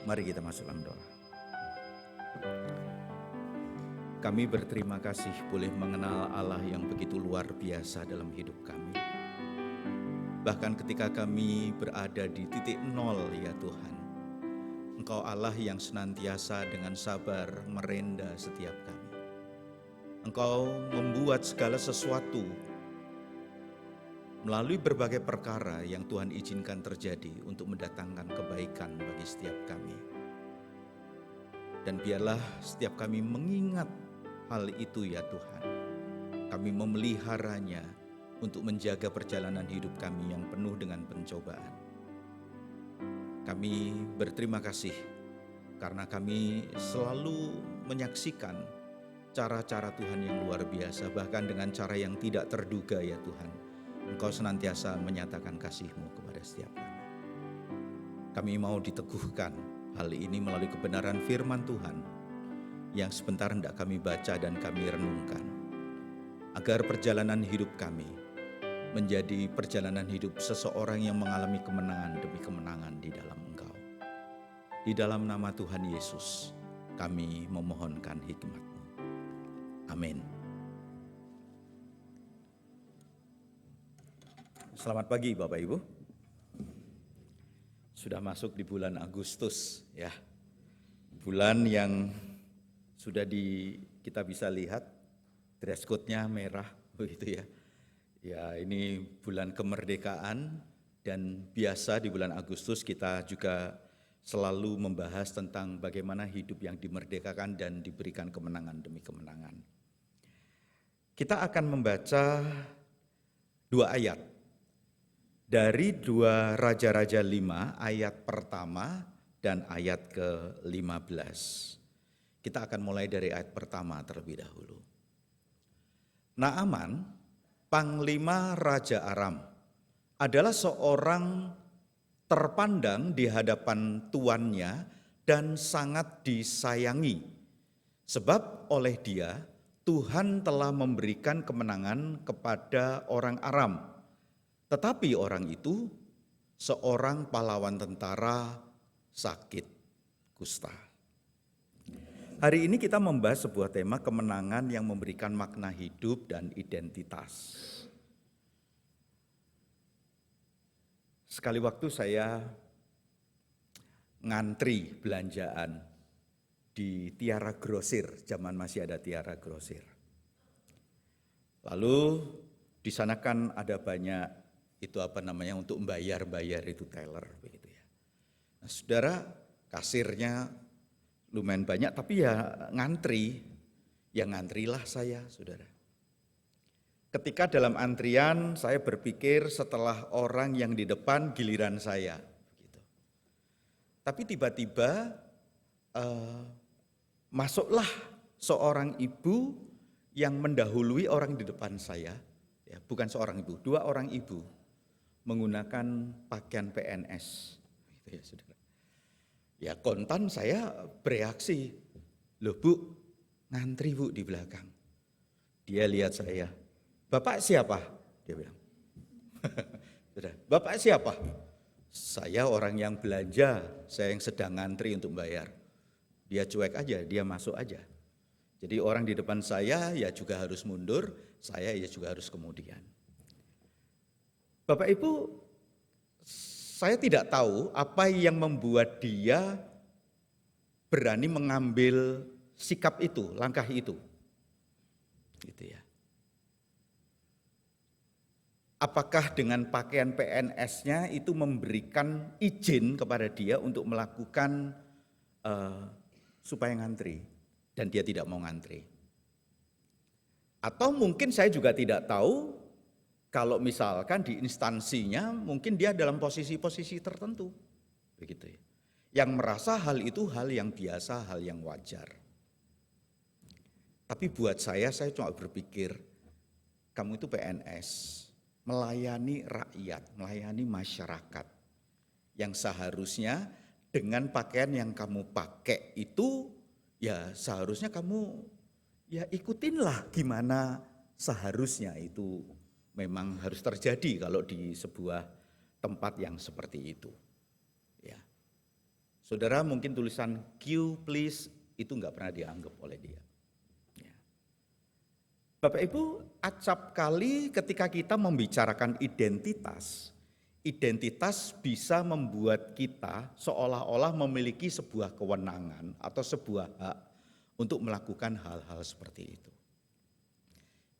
Mari kita masuk dalam doa. Kami berterima kasih boleh mengenal Allah yang begitu luar biasa dalam hidup kami. Bahkan ketika kami berada di titik nol ya Tuhan, Engkau Allah yang senantiasa dengan sabar merenda setiap kami. Engkau membuat segala sesuatu melalui berbagai perkara yang Tuhan izinkan terjadi untuk mendatangkan kebaikan bagi setiap kami. Dan biarlah setiap kami mengingat hal itu ya Tuhan. Kami memeliharanya untuk menjaga perjalanan hidup kami yang penuh dengan pencobaan. Kami berterima kasih karena kami selalu menyaksikan cara-cara Tuhan yang luar biasa, bahkan dengan cara yang tidak terduga ya Tuhan. Engkau senantiasa menyatakan kasih-Mu kepada setiap kami. Kami mau diteguhkan hal ini melalui kebenaran firman Tuhan yang sebentar hendak kami baca dan kami renungkan, agar perjalanan hidup kami menjadi perjalanan hidup seseorang yang mengalami kemenangan demi kemenangan di dalam Engkau. Di dalam nama Tuhan Yesus, kami memohonkan hikmat-Mu. Amin. Selamat pagi Bapak Ibu. Sudah masuk di bulan Agustus ya. Bulan yang sudah kita bisa lihat dress code-nya merah begitu ya. Ya, ini bulan kemerdekaan dan biasa di bulan Agustus kita juga selalu membahas tentang bagaimana hidup yang dimerdekakan dan diberikan kemenangan demi kemenangan. Kita akan membaca 2 ayat dari 2 Raja-Raja 5 ayat pertama dan ayat ke-15. Kita akan mulai dari ayat pertama terlebih dahulu. Naaman, panglima Raja Aram, adalah seorang terpandang di hadapan tuannya dan sangat disayangi. Sebab oleh dia, Tuhan telah memberikan kemenangan kepada orang Aram. Tetapi orang itu seorang pahlawan tentara sakit kusta. Hari ini kita membahas sebuah tema kemenangan yang memberikan makna hidup dan identitas. Sekali waktu saya ngantri belanjaan di Tiara Grosir, zaman masih ada Tiara Grosir. Lalu di sana kan ada banyak untuk bayar itu teller begitu ya. Nah, saudara, kasirnya lumayan banyak tapi ya ngantrilah saya, saudara. Ketika dalam antrian saya berpikir setelah orang yang di depan giliran saya begitu. Tapi tiba-tiba masuklah seorang ibu yang mendahului orang di depan saya, ya, bukan seorang ibu, 2 orang ibu menggunakan pakaian PNS, gitu ya saudara. Ya kontan saya bereaksi, loh Bu, ngantri Bu di belakang. Dia lihat saya, Bapak siapa? Dia bilang, Bapak siapa? Saya orang yang belanja, saya yang sedang ngantri untuk bayar. Dia cuek aja, dia masuk aja. Jadi orang di depan saya ya juga harus mundur, saya ya juga harus kemudian. Bapak Ibu, saya tidak tahu apa yang membuat dia berani mengambil sikap itu, langkah itu. Gitu ya. Apakah dengan pakaian PNS-nya itu memberikan izin kepada dia untuk melakukan supaya ngantri dan dia tidak mau ngantri. Atau mungkin saya juga tidak tahu kalau misalkan di instansinya mungkin dia dalam posisi-posisi tertentu. Begitu ya. Yang merasa hal itu hal yang biasa, hal yang wajar. Tapi buat saya cuma berpikir, kamu itu PNS, melayani rakyat, melayani masyarakat. Yang seharusnya dengan pakaian yang kamu pakai itu, ya seharusnya kamu ya ikutinlah gimana seharusnya itu memang harus terjadi kalau di sebuah tempat yang seperti itu. Ya. Saudara mungkin tulisan Q please itu nggak pernah dianggap oleh dia. Ya. Bapak Ibu, acap kali ketika kita membicarakan identitas, identitas bisa membuat kita seolah-olah memiliki sebuah kewenangan atau sebuah hak untuk melakukan hal-hal seperti itu.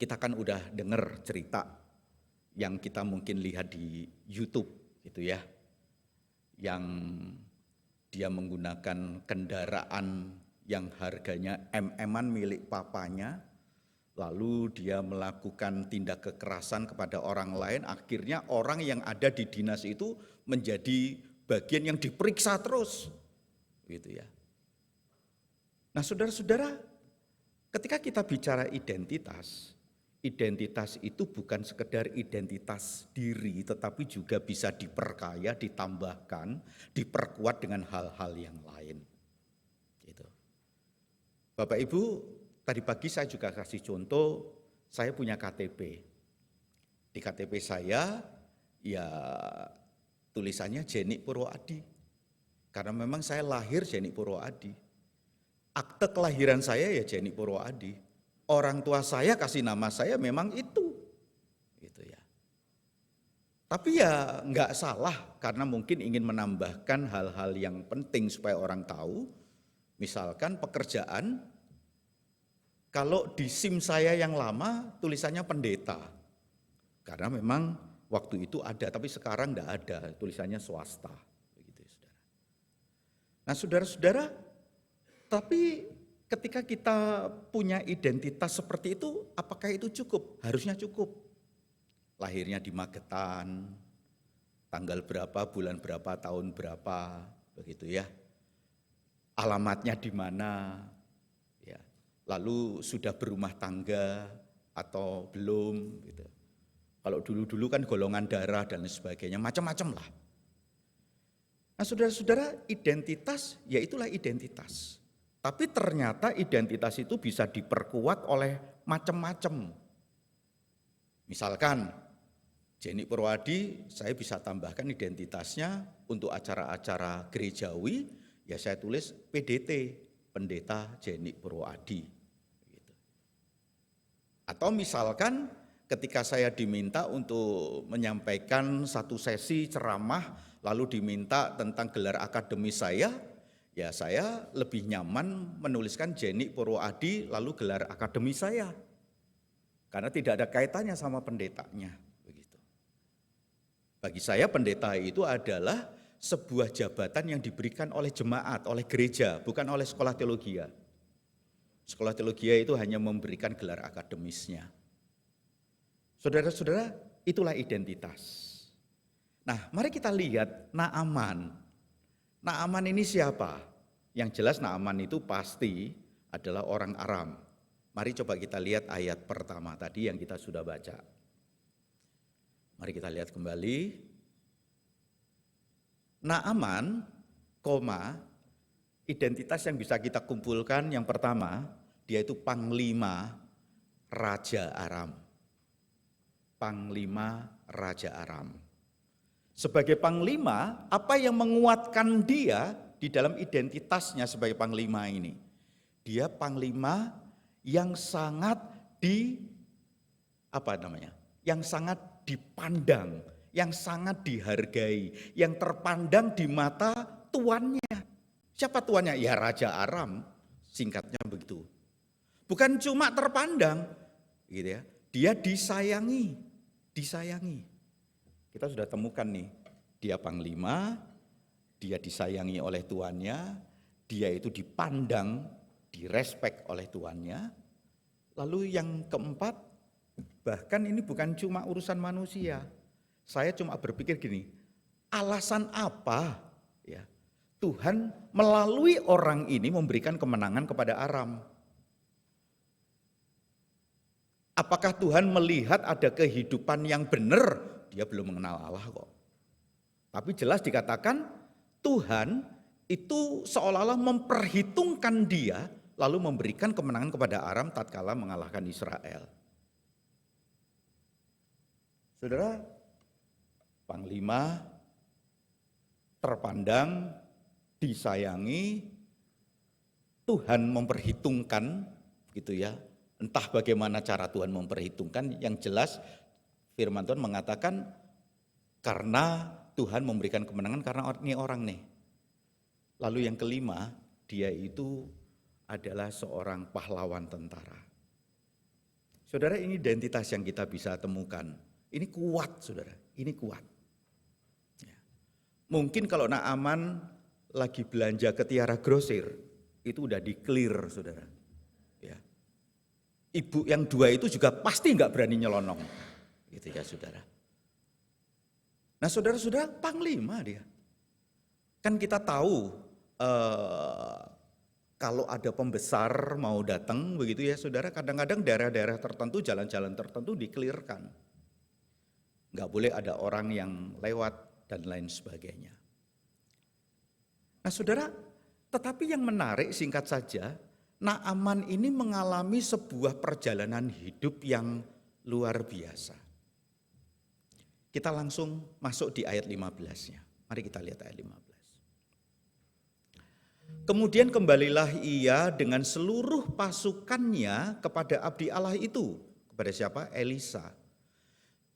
Kita kan udah dengar cerita yang kita mungkin lihat di YouTube gitu ya, yang dia menggunakan kendaraan yang harganya MM-an milik papanya, lalu dia melakukan tindak kekerasan kepada orang lain, akhirnya orang yang ada di dinas itu menjadi bagian yang diperiksa terus, gitu ya. Nah saudara-saudara, ketika kita bicara identitas, identitas itu bukan sekedar identitas diri, tetapi juga bisa diperkaya, ditambahkan, diperkuat dengan hal-hal yang lain. Gitu. Bapak Ibu, tadi pagi saya juga kasih contoh, saya punya KTP. Di KTP saya, ya tulisannya Jenik Purwoadi. Karena memang saya lahir Jenik Purwoadi. Akte kelahiran saya ya Jenik Purwoadi. Orang tua saya kasih nama saya memang itu, gitu ya. Tapi ya nggak salah karena mungkin ingin menambahkan hal-hal yang penting supaya orang tahu. Misalkan pekerjaan, kalau di SIM saya yang lama tulisannya pendeta, karena memang waktu itu ada, tapi sekarang nggak ada, tulisannya swasta, begitu ya, saudara. Nah, saudara-saudara, tapi ketika kita punya identitas seperti itu, apakah itu cukup? Harusnya cukup. Lahirnya di Magetan, tanggal berapa, bulan berapa, tahun berapa, begitu ya. Alamatnya di mana, ya. Lalu sudah berumah tangga atau belum, gitu. Kalau dulu-dulu kan golongan darah dan sebagainya, macam-macam lah. Nah saudara-saudara, identitas, ya itulah identitas. Tapi ternyata identitas itu bisa diperkuat oleh macam-macam. Misalkan Jenik Purwoadi, saya bisa tambahkan identitasnya untuk acara-acara gerejawi, ya saya tulis PDT, Pendeta Jenik Purwoadi. Atau misalkan ketika saya diminta untuk menyampaikan satu sesi ceramah, lalu diminta tentang gelar akademis saya, ya saya lebih nyaman menuliskan Jenik Purwoadi lalu gelar akademis saya. Karena tidak ada kaitannya sama pendetanya. Begitu. Bagi saya pendeta itu adalah sebuah jabatan yang diberikan oleh jemaat, oleh gereja, bukan oleh sekolah teologi. Sekolah teologi itu hanya memberikan gelar akademisnya. Saudara-saudara, itulah identitas. Nah, mari kita lihat Naaman. Naaman ini siapa? Yang jelas Naaman itu pasti adalah orang Aram. Mari coba kita lihat ayat pertama tadi yang kita sudah baca. Mari kita lihat kembali. Naaman, identitas yang bisa kita kumpulkan yang pertama, dia itu panglima Raja Aram. Panglima Raja Aram. Sebagai panglima, apa yang menguatkan dia di dalam identitasnya sebagai panglima ini? Dia panglima yang sangat yang sangat dipandang, yang sangat dihargai, yang terpandang di mata tuannya. Siapa tuannya? Ya Raja Aram, singkatnya begitu. Bukan cuma terpandang, gitu ya. Dia disayangi. Kita sudah temukan nih, dia panglima, dia disayangi oleh tuannya, dia itu dipandang, direspek oleh tuannya. Lalu yang keempat, bahkan ini bukan cuma urusan manusia. Saya cuma berpikir gini, alasan apa ya Tuhan melalui orang ini memberikan kemenangan kepada Aram? Apakah Tuhan melihat ada kehidupan yang benar? Dia belum mengenal Allah kok. Tapi jelas dikatakan Tuhan itu seolah-olah memperhitungkan dia lalu memberikan kemenangan kepada Aram tatkala mengalahkan Israel. Saudara, panglima terpandang, disayangi, Tuhan memperhitungkan gitu ya. Entah bagaimana cara Tuhan memperhitungkan, yang jelas firman Tuhan mengatakan karena Tuhan memberikan kemenangan karena ini orang nih. Lalu yang kelima, dia itu adalah seorang pahlawan tentara. Saudara, ini identitas yang kita bisa temukan. Ini kuat, saudara, ini kuat. Ya. Mungkin kalau Naaman lagi belanja ke Tiara Grosir, itu udah di-clear, saudara. Ya. Ibu yang dua itu juga pasti nggak berani nyelonong, gitu ya, saudara. Nah, saudara-saudara, panglima dia. Kan kita tahu kalau ada pembesar mau datang, begitu ya, saudara. Kadang-kadang daerah-daerah tertentu, jalan-jalan tertentu di-clear-kan. Nggak boleh ada orang yang lewat dan lain sebagainya. Nah, saudara. Tetapi yang menarik, singkat saja, Naaman ini mengalami sebuah perjalanan hidup yang luar biasa. Kita langsung masuk di ayat 15-nya. Mari kita lihat ayat 15. Kemudian kembalilah ia dengan seluruh pasukannya kepada abdi Allah itu. Kepada siapa? Elisa.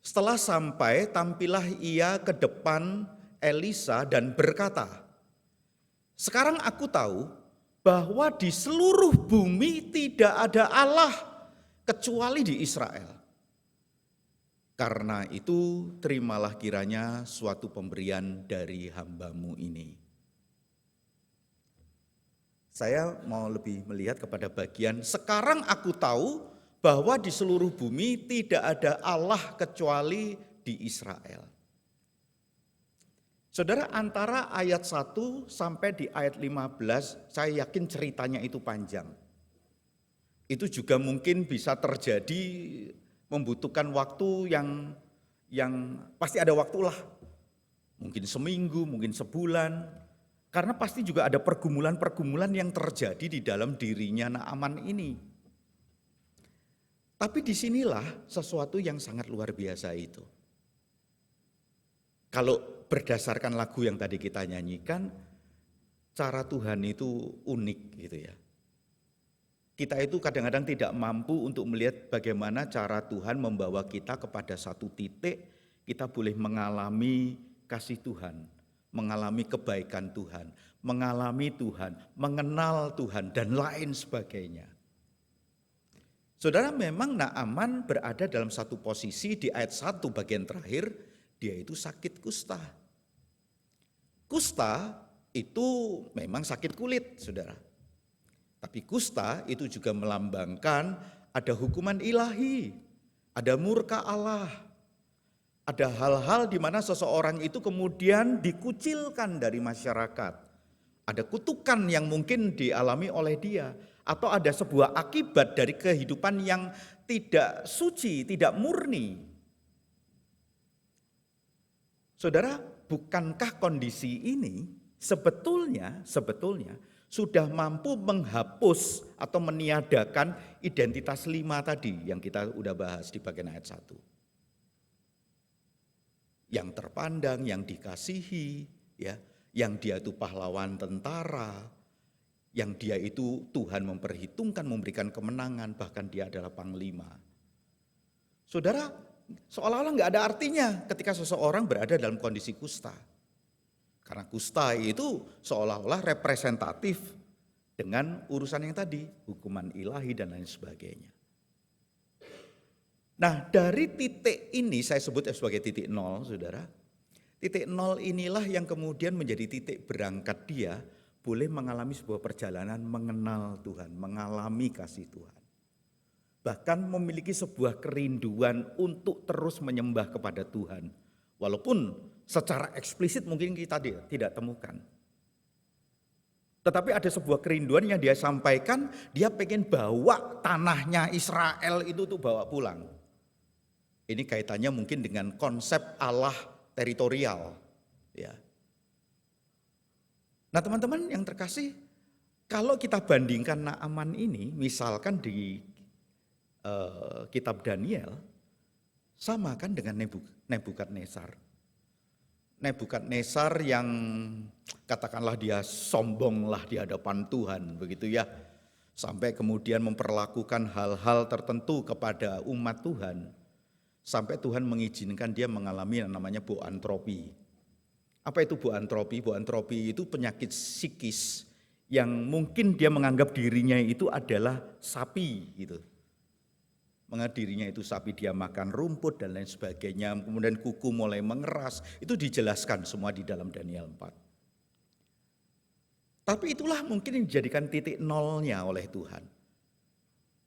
Setelah sampai, tampillah ia ke depan Elisa dan berkata, sekarang aku tahu bahwa di seluruh bumi tidak ada Allah kecuali di Israel. Karena itu terimalah kiranya suatu pemberian dari hamba-Mu ini. Saya mau lebih melihat kepada bagian, sekarang aku tahu bahwa di seluruh bumi tidak ada Allah kecuali di Israel. Saudara, antara ayat 1 sampai di ayat 15, saya yakin ceritanya itu panjang. Itu juga mungkin bisa terjadi, membutuhkan waktu yang pasti ada waktulah. Mungkin seminggu, mungkin sebulan. Karena pasti juga ada pergumulan-pergumulan yang terjadi di dalam dirinya Naaman ini. Tapi disinilah sesuatu yang sangat luar biasa itu. Kalau berdasarkan lagu yang tadi kita nyanyikan, cara Tuhan itu unik gitu ya. Kita itu kadang-kadang tidak mampu untuk melihat bagaimana cara Tuhan membawa kita kepada satu titik, kita boleh mengalami kasih Tuhan, mengalami kebaikan Tuhan, mengalami Tuhan, mengenal Tuhan, dan lain sebagainya. Saudara, memang Naaman berada dalam satu posisi di ayat 1 bagian terakhir, dia itu sakit kusta. Kusta itu memang sakit kulit, saudara. Tapi kusta itu juga melambangkan ada hukuman ilahi, ada murka Allah. Ada hal-hal di mana seseorang itu kemudian dikucilkan dari masyarakat. Ada kutukan yang mungkin dialami oleh dia. Atau ada sebuah akibat dari kehidupan yang tidak suci, tidak murni. Saudara, bukankah kondisi ini sebetulnya sudah mampu menghapus atau meniadakan identitas 5 tadi yang kita udah bahas di bagian ayat 1. Yang terpandang, yang dikasihi, ya, yang dia itu pahlawan tentara, yang dia itu Tuhan memperhitungkan, memberikan kemenangan, bahkan dia adalah panglima. Saudara, seolah-olah nggak ada artinya ketika seseorang berada dalam kondisi kusta. Karena kusta itu seolah-olah representatif dengan urusan yang tadi, hukuman ilahi dan lain sebagainya. Nah, dari titik ini saya sebut sebagai titik 0, saudara. Titik 0 inilah yang kemudian menjadi titik berangkat dia boleh mengalami sebuah perjalanan mengenal Tuhan, mengalami kasih Tuhan. Bahkan memiliki sebuah kerinduan untuk terus menyembah kepada Tuhan. Walaupun secara eksplisit mungkin kita tidak temukan. Tetapi ada sebuah kerinduan yang dia sampaikan, dia pengen bawa tanahnya Israel itu tuh bawa pulang. Ini kaitannya mungkin dengan konsep Allah teritorial. Ya. Nah, teman-teman yang terkasih, kalau kita bandingkan Naaman ini, misalkan di kitab Daniel, sama kan dengan Nebukadnezar. Nebukadnezar yang katakanlah dia sombonglah di hadapan Tuhan begitu ya. Sampai kemudian memperlakukan hal-hal tertentu kepada umat Tuhan. Sampai Tuhan mengizinkan dia mengalami yang namanya boantropi. Apa itu boantropi? Boantropi itu penyakit psikis yang mungkin dia menganggap dirinya itu adalah sapi gitu. Menganggap dirinya itu sapi, dia makan rumput dan lain sebagainya. Kemudian kuku mulai mengeras. Itu dijelaskan semua di dalam Daniel 4. Tapi itulah mungkin yang dijadikan titik nolnya oleh Tuhan.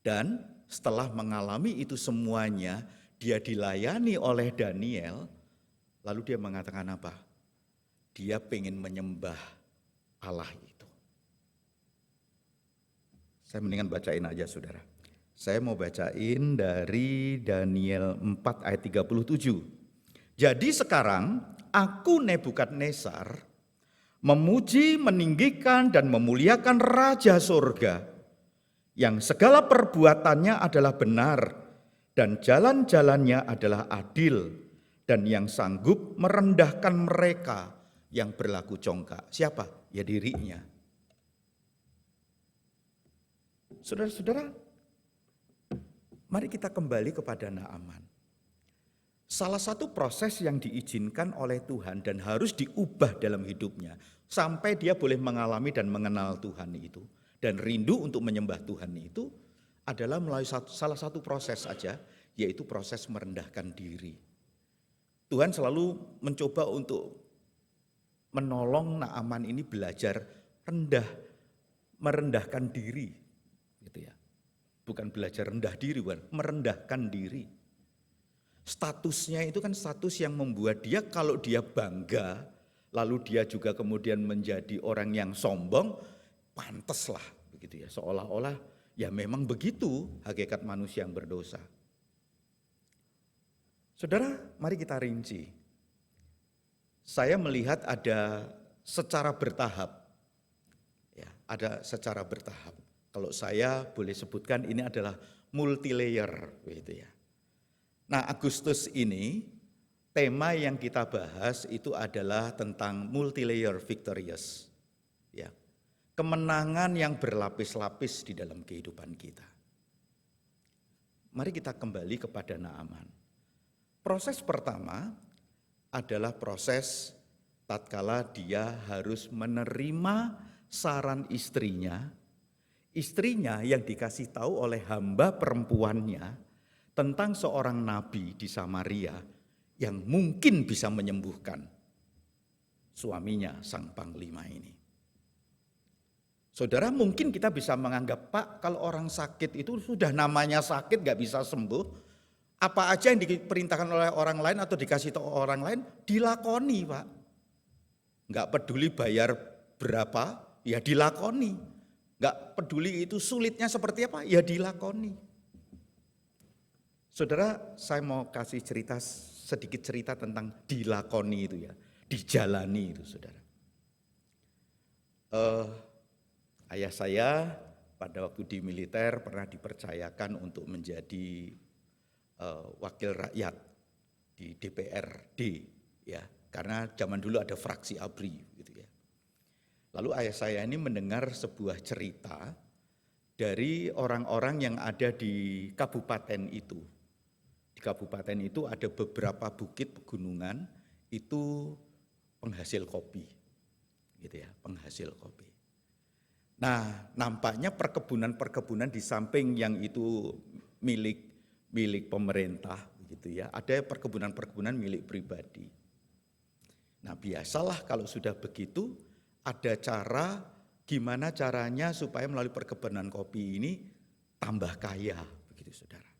Dan setelah mengalami itu semuanya, dia dilayani oleh Daniel, lalu dia mengatakan apa? Dia pengen menyembah Allah itu. Saya mendingan bacain aja saudara. Saya mau bacain dari Daniel 4 ayat 37. Jadi sekarang aku Nebukadnezar memuji, meninggikan dan memuliakan Raja Surga yang segala perbuatannya adalah benar dan jalan-jalannya adalah adil dan yang sanggup merendahkan mereka yang berlaku congkak. Siapa? Ya dirinya. Saudara-saudara, mari kita kembali kepada Naaman. Salah satu proses yang diizinkan oleh Tuhan dan harus diubah dalam hidupnya sampai dia boleh mengalami dan mengenal Tuhan itu dan rindu untuk menyembah Tuhan itu adalah melalui salah satu proses saja, yaitu proses merendahkan diri. Tuhan selalu mencoba untuk menolong Naaman ini belajar merendahkan diri, gitu ya. Bukan belajar rendah diri, bukan merendahkan diri. Statusnya itu kan status yang membuat dia kalau dia bangga, lalu dia juga kemudian menjadi orang yang sombong, pantaslah begitu ya, seolah-olah ya memang begitu hakikat manusia yang berdosa. Saudara, mari kita rinci. Saya melihat ada secara bertahap. Ya, ada secara bertahap. Kalau saya boleh sebutkan ini adalah multi-layer gitu ya. Nah, Agustus ini tema yang kita bahas itu adalah tentang multi-layer victorious. Ya. Kemenangan yang berlapis-lapis di dalam kehidupan kita. Mari kita kembali kepada Naaman. Proses pertama adalah proses tatkala dia harus menerima saran istrinya yang dikasih tahu oleh hamba perempuannya tentang seorang nabi di Samaria yang mungkin bisa menyembuhkan suaminya sang panglima ini. Saudara, mungkin kita bisa menganggap, Pak, kalau orang sakit itu sudah namanya sakit gak bisa sembuh, apa aja yang diperintahkan oleh orang lain atau dikasih tahu orang lain dilakoni, Pak. Gak peduli bayar berapa, ya dilakoni. Gak peduli itu sulitnya seperti apa, ya dilakoni. Saudara, saya mau kasih sedikit cerita tentang dilakoni itu ya, dijalani itu saudara. Ayah saya pada waktu di militer pernah dipercayakan untuk menjadi wakil rakyat di DPRD ya, karena zaman dulu ada fraksi ABRI gitu ya. Lalu ayah saya ini mendengar sebuah cerita dari orang-orang yang ada di kabupaten itu. Di kabupaten itu ada beberapa bukit pegunungan itu penghasil kopi, gitu ya, penghasil kopi. Nah, nampaknya perkebunan-perkebunan di samping yang itu milik pemerintah, gitu ya, ada perkebunan-perkebunan milik pribadi. Nah, biasalah kalau sudah begitu ada cara gimana caranya supaya melalui perkebunan kopi ini tambah kaya, begitu saudara.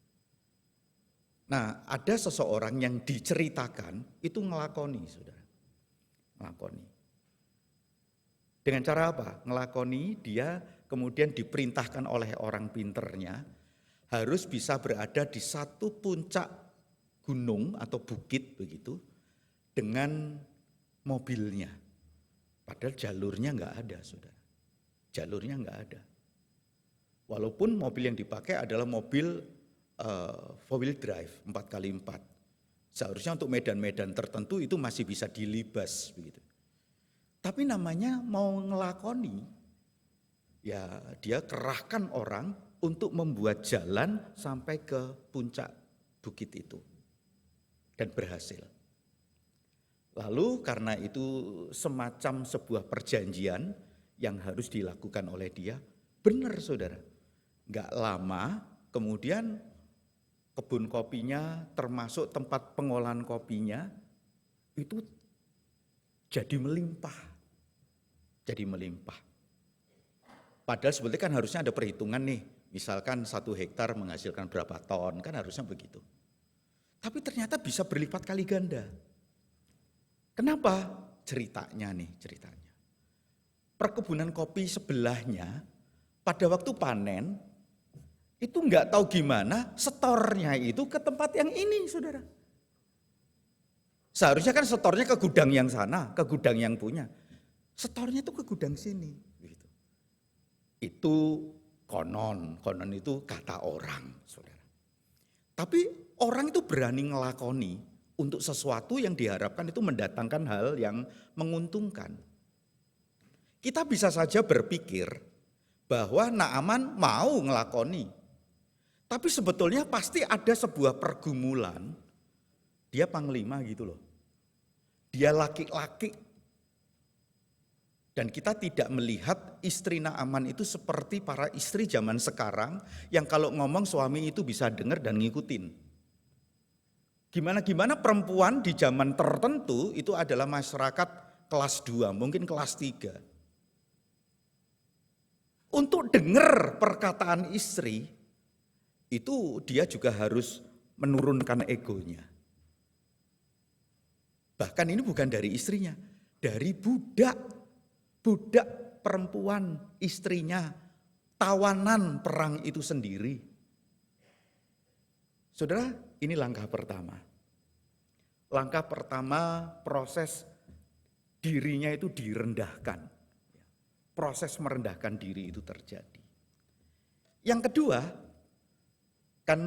Nah, ada seseorang yang diceritakan itu ngelakoni, saudara. Ngelakoni. Dengan cara apa? Ngelakoni, dia kemudian diperintahkan oleh orang pinternya harus bisa berada di satu puncak gunung atau bukit begitu dengan mobilnya. Padahal jalurnya enggak ada, saudara. Jalurnya enggak ada. Walaupun mobil yang dipakai adalah mobil 4-wheel drive 4x4. Seharusnya untuk medan-medan tertentu itu masih bisa dilibas begitu. Tapi namanya mau ngelakoni, ya dia kerahkan orang untuk membuat jalan sampai ke puncak bukit itu. Dan berhasil. Lalu karena itu semacam sebuah perjanjian yang harus dilakukan oleh dia, benar saudara. Enggak lama kemudian kebun kopinya termasuk tempat pengolahan kopinya itu jadi melimpah. Jadi melimpah. Padahal sebetulnya kan harusnya ada perhitungan nih. Misalkan 1 hektar menghasilkan berapa ton, kan harusnya begitu. Tapi ternyata bisa berlipat kali ganda. Kenapa? Ceritanya. Perkebunan kopi sebelahnya pada waktu panen itu enggak tahu gimana setornya itu ke tempat yang ini, saudara. Seharusnya kan setornya ke gudang yang sana, ke gudang yang punya. Setornya itu ke gudang sini. Gitu. Itu konon itu kata orang, saudara. Tapi orang itu berani ngelakoni untuk sesuatu yang diharapkan itu mendatangkan hal yang menguntungkan. Kita bisa saja berpikir bahwa Naaman mau ngelakoni. Tapi sebetulnya pasti ada sebuah pergumulan. Dia panglima gitu loh. Dia laki-laki. Dan kita tidak melihat istri Naaman itu seperti para istri zaman sekarang yang kalau ngomong suami itu bisa dengar dan ngikutin. Gimana perempuan di zaman tertentu itu adalah masyarakat kelas 2, mungkin kelas 3. Untuk dengar perkataan istri, itu dia juga harus menurunkan egonya. Bahkan ini bukan dari istrinya, dari budak perempuan istrinya, tawanan perang itu sendiri. Saudara, ini langkah pertama. Langkah pertama proses dirinya itu direndahkan. Proses merendahkan diri itu terjadi. Yang kedua, kan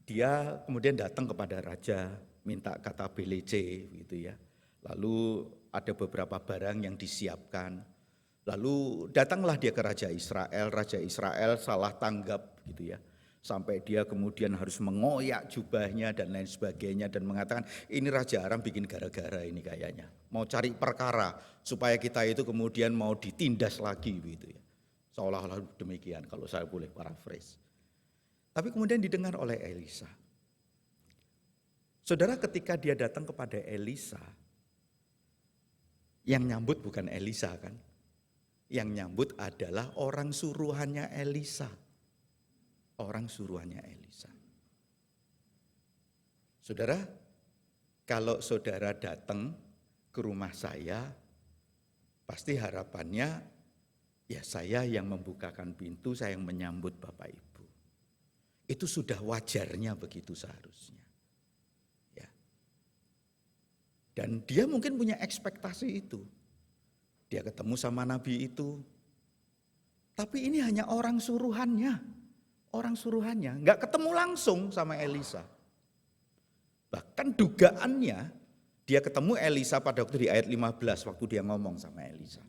dia kemudian datang kepada raja, minta kata belece gitu ya. Lalu ada beberapa barang yang disiapkan. Lalu datanglah dia ke Raja Israel salah tanggap gitu ya. Sampai dia kemudian harus mengoyak jubahnya dan lain sebagainya dan mengatakan ini Raja Aram bikin gara-gara ini kayaknya. Mau cari perkara supaya kita itu kemudian mau ditindas lagi gitu ya. Seolah-olah demikian kalau saya boleh paraphrase. Tapi kemudian didengar oleh Elisa. Saudara, ketika dia datang kepada Elisa, yang nyambut bukan Elisa kan? Yang nyambut adalah orang suruhannya Elisa. Orang suruhannya Elisa. Saudara, kalau saudara datang ke rumah saya, pasti harapannya ya saya yang membukakan pintu, saya yang menyambut Bapak Ibu. Itu sudah wajarnya begitu seharusnya. Ya. Dan dia mungkin punya ekspektasi itu. Dia ketemu sama nabi itu. Tapi ini hanya orang suruhannya. Orang suruhannya, enggak ketemu langsung sama Elisa. Bahkan dugaannya, dia ketemu Elisa pada waktu di ayat 15, waktu dia ngomong sama Elisa.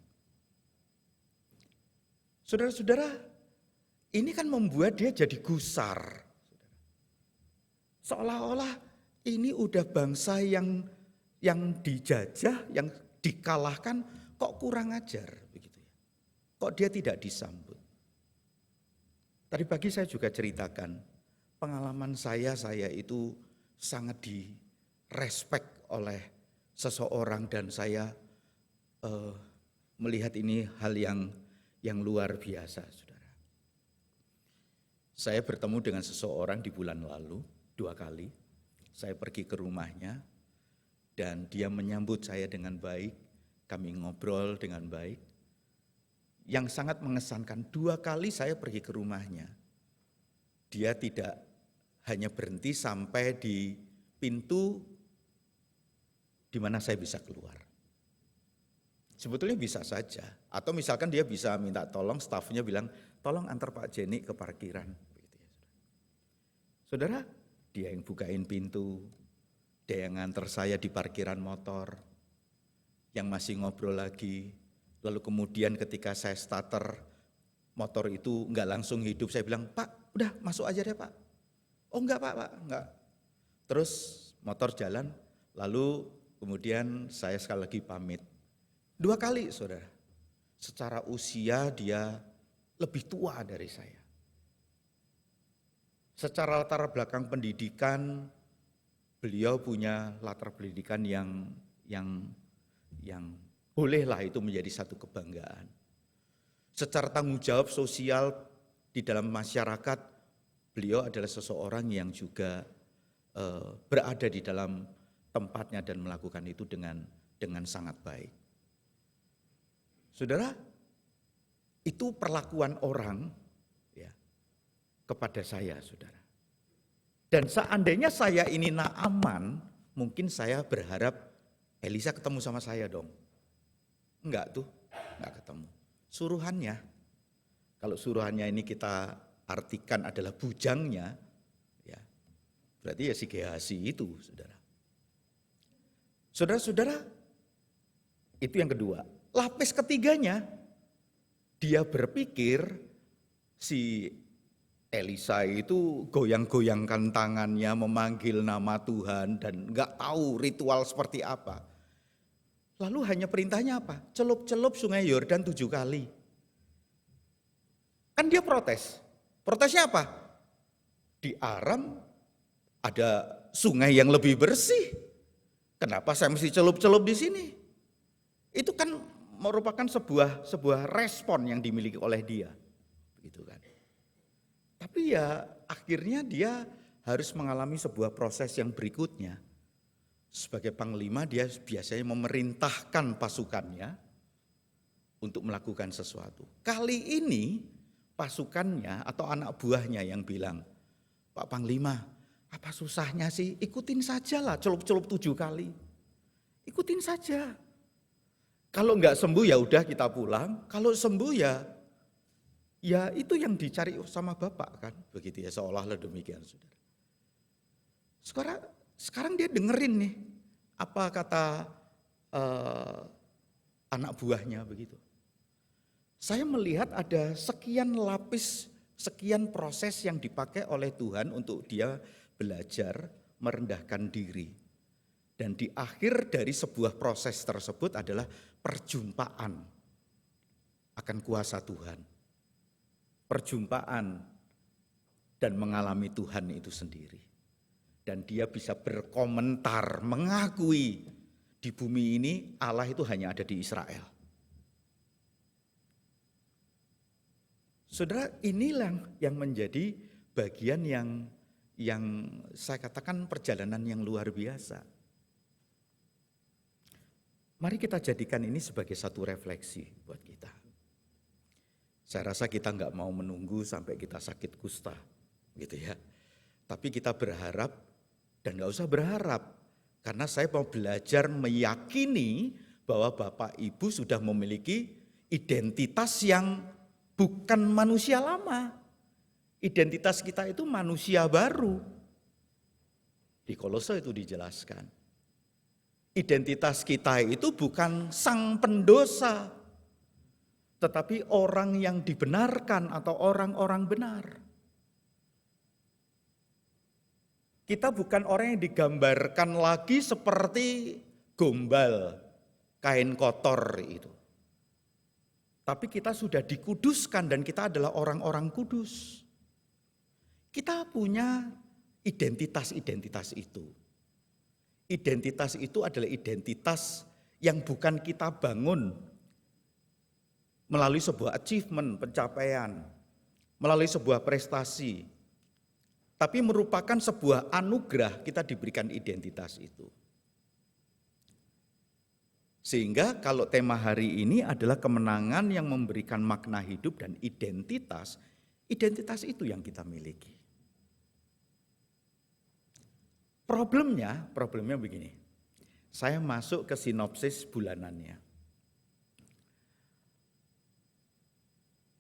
Saudara-saudara, ini kan membuat dia jadi gusar. Seolah-olah ini udah bangsa yang dijajah, yang dikalahkan, kok kurang ajar begitu ya. Kok dia tidak disambut. Tadi pagi saya juga ceritakan, pengalaman saya itu sangat direspek oleh seseorang dan saya melihat ini hal yang luar biasa, saudara. Saya bertemu dengan seseorang di bulan lalu 2 kali. Saya pergi ke rumahnya dan dia menyambut saya dengan baik, kami ngobrol dengan baik. Yang sangat mengesankan, 2 kali saya pergi ke rumahnya. Dia tidak hanya berhenti sampai di pintu di mana saya bisa keluar. Sebetulnya bisa saja. Atau misalkan dia bisa minta tolong, stafnya bilang, tolong antar Pak Jenny ke parkiran. Saudara, dia yang bukain pintu, dia yang nganter saya di parkiran motor. yang masih ngobrol lagi. Lalu kemudian ketika saya starter motor itu enggak langsung hidup, saya bilang, "Pak, udah masuk aja deh Pak." "Oh enggak Pak, enggak." Terus motor jalan, lalu kemudian saya sekali lagi pamit. 2 kali saudara, secara usia dia lebih tua dari saya. Secara latar belakang pendidikan, beliau punya latar pendidikan yang bolehlah itu menjadi satu kebanggaan. Secara tanggung jawab sosial di dalam masyarakat, beliau adalah seseorang yang juga berada di dalam tempatnya dan melakukan itu dengan sangat baik. Saudara, itu perlakuan orang ya kepada saya, saudara. Dan seandainya saya ini Naaman, mungkin saya berharap Elisa ketemu sama saya dong. Enggak tuh, enggak ketemu. Suruhannya, kalau suruhannya ini kita artikan adalah bujangnya, ya berarti ya si Gehazi itu, saudara. Saudara-saudara, itu yang kedua. Lapis ketiganya, dia berpikir si Elisa itu goyang-goyangkan tangannya memanggil nama Tuhan dan enggak tahu ritual seperti apa. Lalu hanya perintahnya apa? Celup-celup sungai Yordan 7 kali. Kan dia protes. Protesnya apa? Di Aram ada sungai yang lebih bersih. Kenapa saya mesti celup-celup di sini? Itu kan merupakan sebuah respon yang dimiliki oleh dia. Begitu kan. Tapi ya akhirnya dia harus mengalami sebuah proses yang berikutnya. Sebagai panglima dia biasanya memerintahkan pasukannya untuk melakukan sesuatu. Kali ini pasukannya atau anak buahnya yang bilang, "Pak Panglima, apa susahnya sih? Ikutin sajalah celup-celup 7 kali. Ikutin saja. Kalau enggak sembuh ya udah kita pulang, kalau sembuh ya itu yang dicari sama Bapak kan." Begitu ya, seolah-olah demikian saudara. Sekarang dia dengerin nih apa kata anak buahnya begitu. Saya melihat ada sekian lapis, sekian proses yang dipakai oleh Tuhan untuk dia belajar merendahkan diri. Dan di akhir dari sebuah proses tersebut adalah perjumpaan akan kuasa Tuhan. Perjumpaan dan mengalami Tuhan itu sendiri. Dan dia bisa berkomentar, mengakui di bumi ini Allah itu hanya ada di Israel. Saudara, inilah yang menjadi bagian yang saya katakan perjalanan yang luar biasa. Mari kita jadikan ini sebagai satu refleksi buat kita. Saya rasa kita nggak mau menunggu sampai kita sakit kusta, gitu ya. Tapi kita berharap dan nggak usah berharap, karena saya mau belajar meyakini bahwa Bapak Ibu sudah memiliki identitas yang bukan manusia lama. Identitas kita itu manusia baru. Di Kolose itu dijelaskan. Identitas kita itu bukan sang pendosa, tetapi orang yang dibenarkan atau orang-orang benar. Kita bukan orang yang digambarkan lagi seperti gombal, kain kotor itu. Tapi kita sudah dikuduskan dan kita adalah orang-orang kudus. Kita punya identitas-identitas itu. Identitas itu adalah identitas yang bukan kita bangun melalui sebuah achievement, pencapaian, melalui sebuah prestasi, tapi merupakan sebuah anugerah kita diberikan identitas itu. Sehingga kalau tema hari ini adalah kemenangan yang memberikan makna hidup dan identitas, identitas itu yang kita miliki. Problemnya begini. Saya masuk ke sinopsis bulanannya.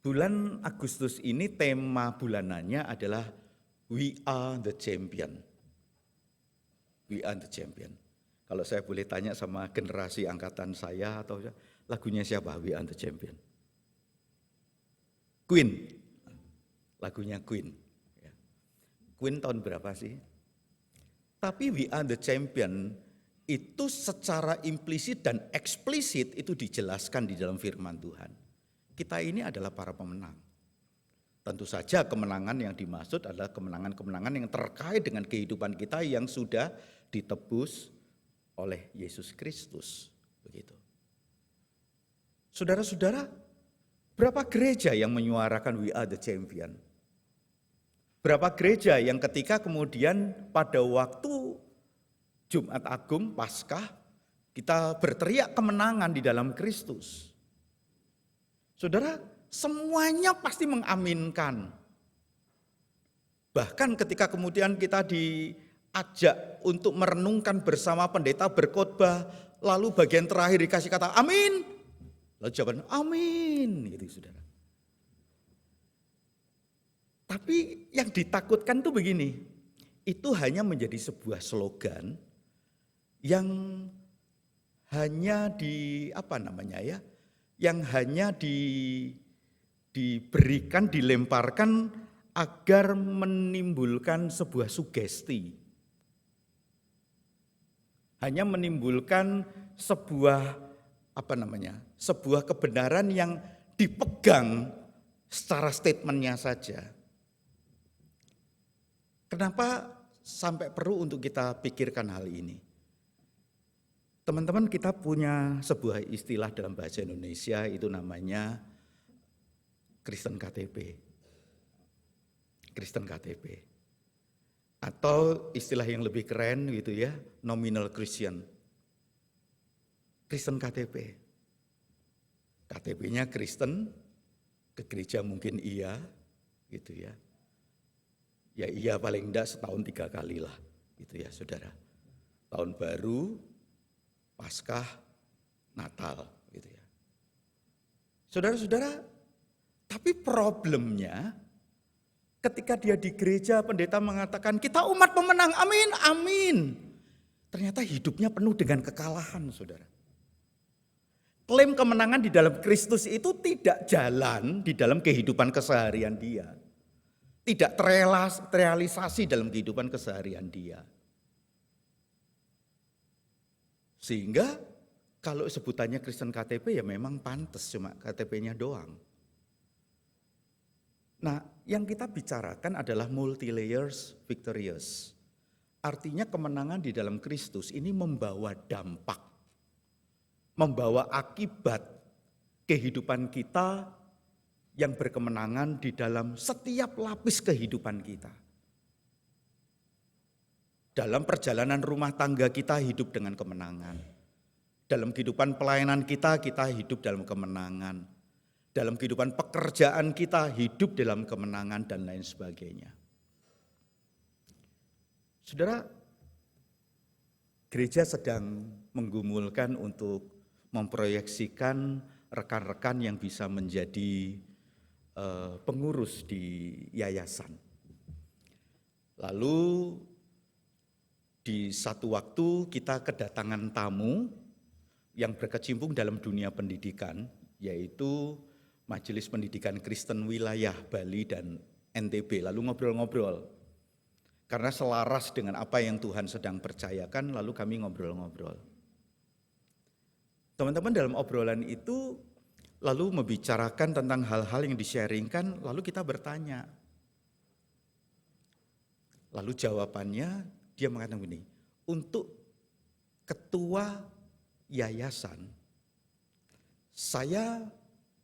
Bulan Agustus ini tema bulanannya adalah We are the champion. We are the champion. Kalau saya boleh tanya sama generasi angkatan saya atau lagunya siapa We Are the Champion? Queen. Lagunya Queen. Queen tahun berapa sih? Tapi We Are the Champion itu secara implisit dan eksplisit itu dijelaskan di dalam firman Tuhan. Kita ini adalah para pemenang. Tentu saja kemenangan yang dimaksud adalah kemenangan-kemenangan yang terkait dengan kehidupan kita yang sudah ditebus oleh Yesus Kristus. Begitu. Saudara-saudara, berapa gereja yang menyuarakan We Are the Champion? Berapa gereja yang ketika kemudian pada waktu Jumat Agung, Paskah, kita berteriak kemenangan di dalam Kristus. Saudara, semuanya pasti mengaminkan. Bahkan ketika kemudian kita diajak untuk merenungkan bersama pendeta berkhotbah, lalu bagian terakhir dikasih kata amin. Lalu jawaban amin, gitu saudara. Tapi yang ditakutkan tuh begini, itu hanya menjadi sebuah slogan yang hanya diberikan, dilemparkan agar menimbulkan sebuah sugesti. Hanya menimbulkan sebuah kebenaran yang dipegang secara statementnya saja. Kenapa sampai perlu untuk kita pikirkan hal ini? Teman-teman, kita punya sebuah istilah dalam bahasa Indonesia, itu namanya Kristen KTP. Kristen KTP. Atau istilah yang lebih keren gitu ya, nominal Christian. Kristen KTP. KTP-nya Kristen, ke gereja mungkin iya, gitu ya. Ya iya paling enggak setahun 3 kali lah, gitu ya saudara. Tahun baru, Paskah, Natal, gitu ya. Saudara-saudara, tapi problemnya ketika dia di gereja, pendeta mengatakan kita umat pemenang, amin, amin. Ternyata hidupnya penuh dengan kekalahan, saudara. Klaim kemenangan di dalam Kristus itu tidak jalan di dalam kehidupan keseharian dia. Tidak terrealisasi dalam kehidupan keseharian dia. Sehingga kalau sebutannya Kristen KTP ya memang pantas cuma KTP-nya doang. Nah, yang kita bicarakan adalah multi layers victorious. Artinya kemenangan di dalam Kristus ini membawa dampak, membawa akibat kehidupan kita yang berkemenangan di dalam setiap lapis kehidupan kita. Dalam perjalanan rumah tangga kita hidup dengan kemenangan. Dalam kehidupan pelayanan kita hidup dalam kemenangan. Dalam kehidupan pekerjaan kita hidup dalam kemenangan dan lain sebagainya. Saudara, gereja sedang menggumulkan untuk memproyeksikan rekan-rekan yang bisa menjadi pengurus di yayasan. Lalu di satu waktu kita kedatangan tamu yang berkecimpung dalam dunia pendidikan, yaitu Majelis Pendidikan Kristen Wilayah Bali dan NTB. Lalu ngobrol-ngobrol. Karena selaras dengan apa yang Tuhan sedang percayakan, lalu kami ngobrol-ngobrol. Teman-teman, dalam obrolan itu lalu membicarakan tentang hal-hal yang di-sharingkan, lalu kita bertanya. Lalu jawabannya dia mengatakan begini, untuk ketua yayasan, saya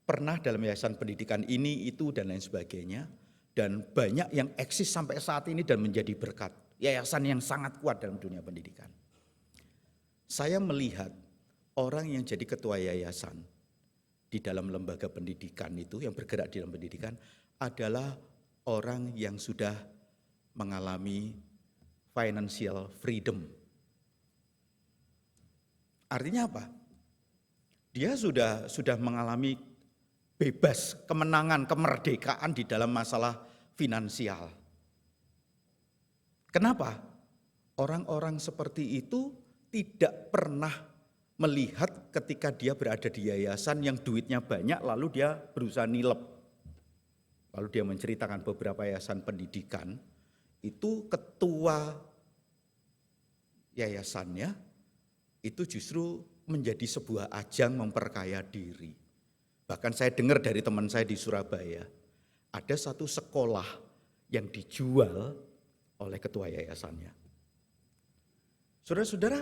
pernah dalam yayasan pendidikan ini, itu, dan lain sebagainya, dan banyak yang eksis sampai saat ini dan menjadi berkat. Yayasan yang sangat kuat dalam dunia pendidikan. Saya melihat orang yang jadi ketua yayasan di dalam lembaga pendidikan itu, yang bergerak di dalam pendidikan, adalah orang yang sudah mengalami financial freedom. Artinya apa? Dia sudah mengalami bebas, kemenangan, kemerdekaan di dalam masalah finansial. Kenapa? Orang-orang seperti itu tidak pernah melihat ketika dia berada di yayasan yang duitnya banyak lalu dia berusaha nilep. Lalu dia menceritakan beberapa yayasan pendidikan, itu ketua yayasannya itu justru menjadi sebuah ajang memperkaya diri. Bahkan saya dengar dari teman saya di Surabaya, ada satu sekolah yang dijual oleh ketua yayasannya. Saudara-saudara,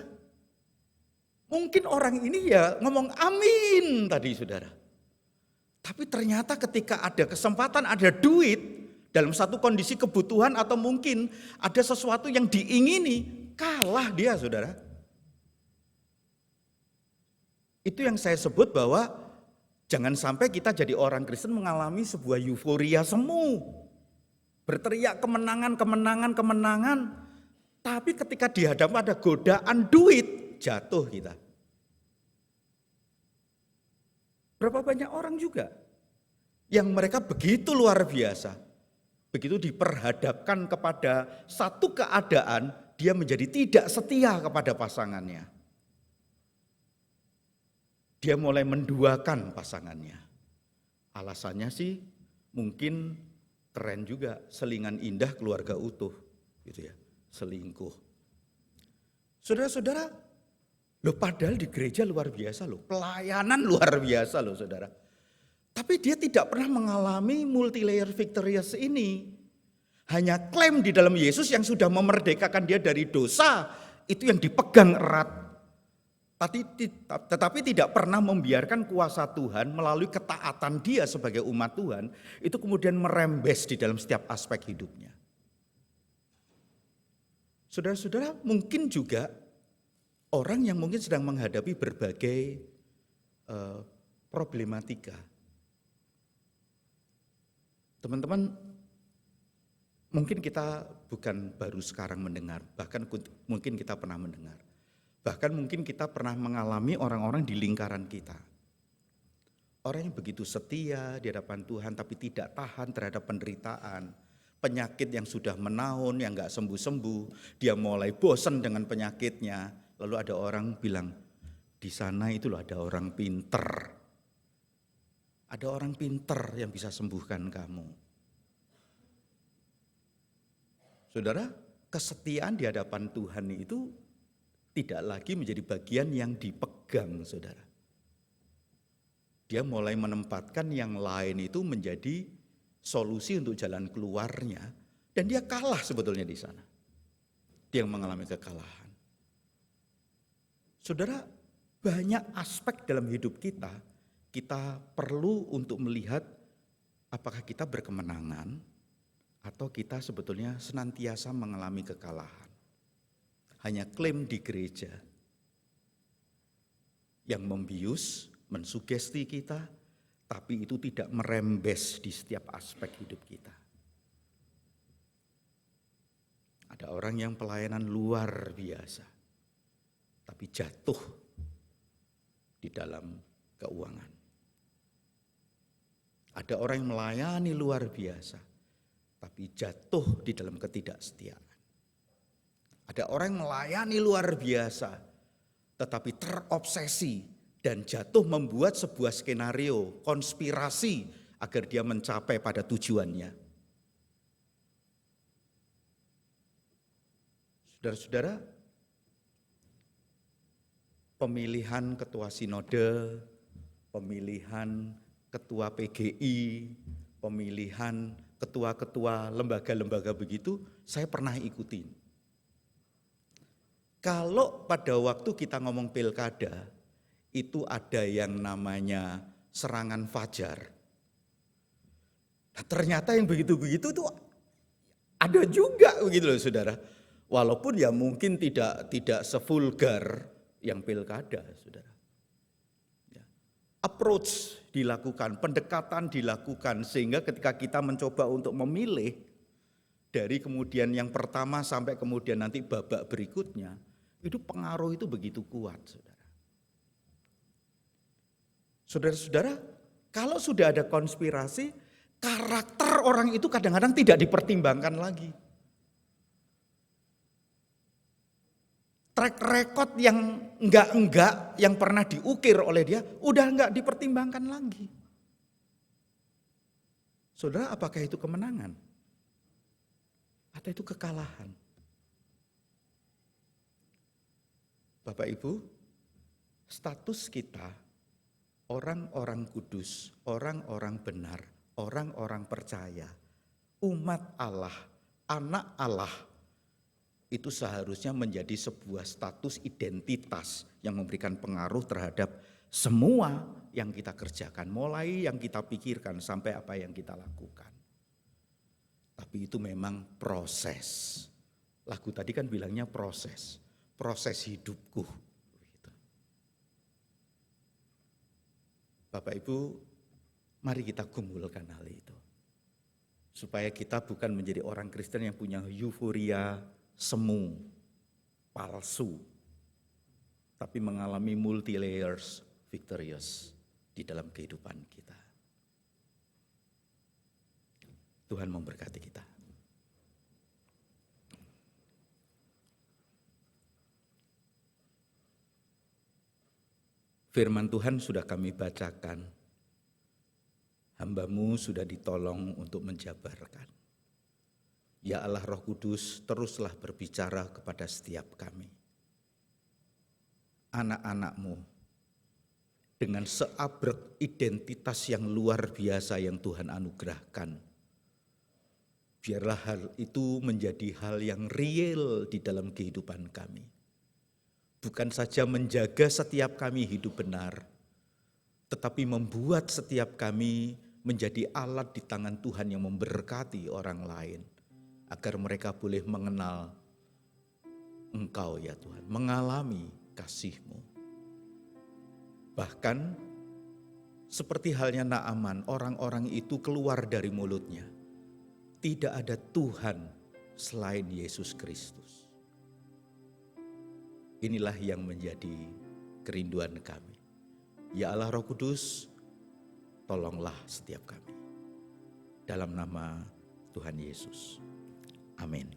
mungkin orang ini ya ngomong amin tadi saudara. Tapi ternyata ketika ada kesempatan, ada duit dalam satu kondisi kebutuhan atau mungkin ada sesuatu yang diingini, kalah dia saudara. Itu yang saya sebut bahwa jangan sampai kita jadi orang Kristen mengalami sebuah euforia semu. Berteriak kemenangan, kemenangan, kemenangan. Tapi ketika dihadapan ada godaan duit, jatuh kita. Berapa banyak orang juga yang mereka begitu luar biasa. Begitu diperhadapkan kepada satu keadaan, dia menjadi tidak setia kepada pasangannya. Dia mulai menduakan pasangannya. Alasannya sih mungkin keren juga, selingan indah keluarga utuh, gitu ya, selingkuh. Saudara-saudara, loh padahal di gereja luar biasa loh, pelayanan luar biasa loh saudara. Tapi dia tidak pernah mengalami multi-layer victorious ini. Hanya klaim di dalam Yesus yang sudah memerdekakan dia dari dosa, itu yang dipegang erat. Tetapi tidak pernah membiarkan kuasa Tuhan melalui ketaatan dia sebagai umat Tuhan, itu kemudian merembes di dalam setiap aspek hidupnya. Saudara-saudara, mungkin juga orang yang mungkin sedang menghadapi berbagai problematika. Teman-teman, mungkin kita bukan baru sekarang mendengar, bahkan mungkin kita pernah mendengar. Bahkan mungkin kita pernah mengalami orang-orang di lingkaran kita. Orang yang begitu setia di hadapan Tuhan tapi tidak tahan terhadap penderitaan. Penyakit yang sudah menaun, yang gak sembuh-sembuh. Dia mulai bosan dengan penyakitnya. Lalu ada orang bilang, di sana itu loh ada orang pinter. Ada orang pinter yang bisa sembuhkan kamu. Saudara, kesetiaan di hadapan Tuhan itu tidak lagi menjadi bagian yang dipegang, saudara. Dia mulai menempatkan yang lain itu menjadi solusi untuk jalan keluarnya. Dan dia kalah sebetulnya di sana. Dia mengalami kekalahan. Saudara, banyak aspek dalam hidup kita perlu untuk melihat apakah kita berkemenangan atau kita sebetulnya senantiasa mengalami kekalahan. Hanya klaim di gereja yang membius, mensugesti kita, tapi itu tidak merembes di setiap aspek hidup kita. Ada orang yang pelayanan luar biasa, tapi jatuh di dalam keuangan. Ada orang yang melayani luar biasa, tapi jatuh di dalam ketidaksetiaan. Ada orang yang melayani luar biasa, tetapi terobsesi dan jatuh membuat sebuah skenario, konspirasi agar dia mencapai pada tujuannya. Saudara-saudara, pemilihan ketua sinode, pemilihan ketua PGI, pemilihan ketua-ketua lembaga-lembaga begitu, saya pernah ikutin. Kalau pada waktu kita ngomong pilkada, itu ada yang namanya serangan fajar. Nah, ternyata yang begitu-begitu itu ada juga begitu loh saudara. Walaupun ya mungkin tidak sevulgar yang pilkada saudara. Ya. Approach dilakukan, pendekatan dilakukan sehingga ketika kita mencoba untuk memilih dari kemudian yang pertama sampai kemudian nanti babak berikutnya, itu pengaruh itu begitu kuat, saudara. Saudara-saudara, kalau sudah ada konspirasi, karakter orang itu kadang-kadang tidak dipertimbangkan lagi. track record yang enggak yang pernah diukir oleh dia udah enggak dipertimbangkan lagi. Saudara, apakah itu kemenangan? Atau itu kekalahan? Bapak Ibu, status kita orang-orang kudus, orang-orang benar, orang-orang percaya, umat Allah, anak Allah, itu seharusnya menjadi sebuah status identitas yang memberikan pengaruh terhadap semua yang kita kerjakan, mulai yang kita pikirkan sampai apa yang kita lakukan. Tapi itu memang proses. Lagu tadi kan bilangnya proses hidupku. Bapak Ibu, mari kita gumulkan hal itu. Supaya kita bukan menjadi orang Kristen yang punya euforia semu, palsu, tapi mengalami multi layers victorious di dalam kehidupan kita. Tuhan memberkati kita. Firman Tuhan sudah kami bacakan. Hamba-Mu sudah ditolong untuk menjabarkan. Ya Allah Roh Kudus, teruslah berbicara kepada setiap kami. Anak-anak-Mu dengan seabrek identitas yang luar biasa yang Tuhan anugerahkan. Biarlah hal itu menjadi hal yang real di dalam kehidupan kami. Bukan saja menjaga setiap kami hidup benar, tetapi membuat setiap kami menjadi alat di tangan Tuhan yang memberkati orang lain, agar mereka boleh mengenal Engkau ya Tuhan, mengalami kasih-Mu. Bahkan seperti halnya Naaman, orang-orang itu keluar dari mulutnya, tidak ada Tuhan selain Yesus Kristus. Inilah yang menjadi kerinduan kami. Ya Allah Roh Kudus, tolonglah setiap kami. Dalam nama Tuhan Yesus. Amin.